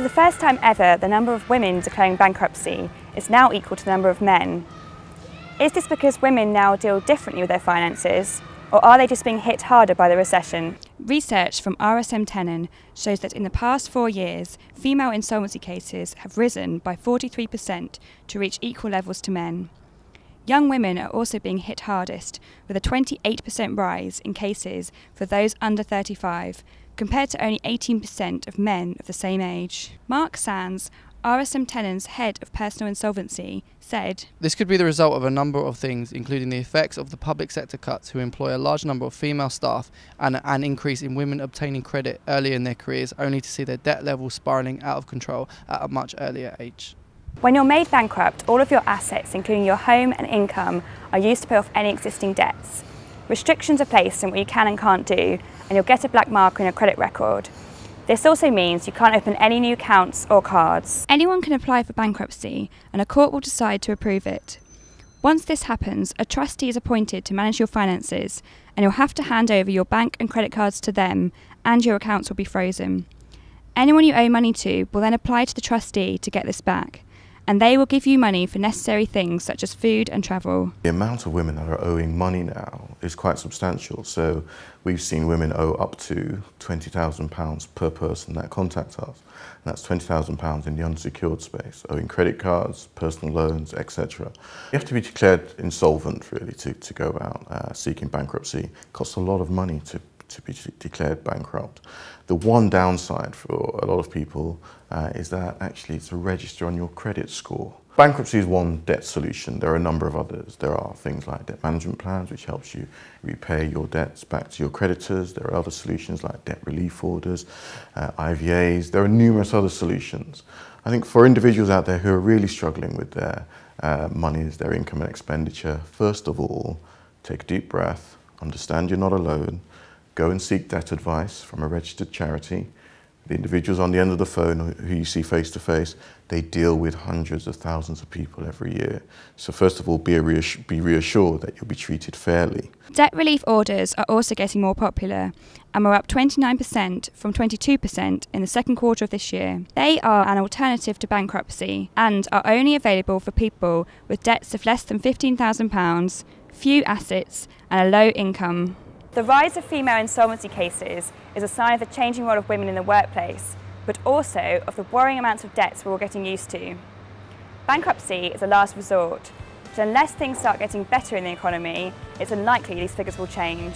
For the first time ever, the number of women declaring bankruptcy is now equal to the number of men. Is this because women now deal differently with their finances, or are they just being hit harder by the recession? Research from RSM Tenon shows that in the past 4 years, female insolvency cases have risen by 43% to reach equal levels to men. Young women are also being hit hardest, with a 28% rise in cases for those under 35, compared to only 18% of men of the same age. Mark Sands, RSM Tenon's head of personal insolvency, said, "This could be the result of a number of things, including the effects of the public sector cuts who employ a large number of female staff and an increase in women obtaining credit early in their careers, only to see their debt levels spiralling out of control at a much earlier age." When you're made bankrupt, all of your assets, including your home and income, are used to pay off any existing debts. Restrictions are placed on what you can and can't do, and you'll get a black mark on your credit record. This also means you can't open any new accounts or cards. Anyone can apply for bankruptcy, and a court will decide to approve it. Once this happens, a trustee is appointed to manage your finances, and you'll have to hand over your bank and credit cards to them, and your accounts will be frozen. Anyone you owe money to will then apply to the trustee to get this back, and they will give you money for necessary things such as food and travel. The amount of women that are owing money now is quite substantial. So we've seen women owe up to £20,000 per person that contact us. And that's £20,000 in the unsecured space, owing credit cards, personal loans, etc. You have to be declared insolvent really to go about seeking bankruptcy. It costs a lot of money to be declared bankrupt. The one downside for a lot of people is that actually it's a register on your credit score. Bankruptcy is one debt solution. There are a number of others. There are things like debt management plans, which helps you repay your debts back to your creditors. There are other solutions like debt relief orders, IVAs. There are numerous other solutions. I think for individuals out there who are really struggling with their monies, their income and expenditure, first of all, take a deep breath, understand you're not alone, go and seek debt advice from a registered charity. The individuals on the end of the phone who you see face to face, they deal with hundreds of thousands of people every year. So first of all, be reassured that you'll be treated fairly. Debt relief orders are also getting more popular, and were up 29% from 22% in the second quarter of this year. They are an alternative to bankruptcy and are only available for people with debts of less than £15,000, few assets and a low income. The rise of female insolvency cases is a sign of the changing role of women in the workplace, but also of the worrying amounts of debts we're all getting used to. Bankruptcy is a last resort, but unless things start getting better in the economy, it's unlikely these figures will change.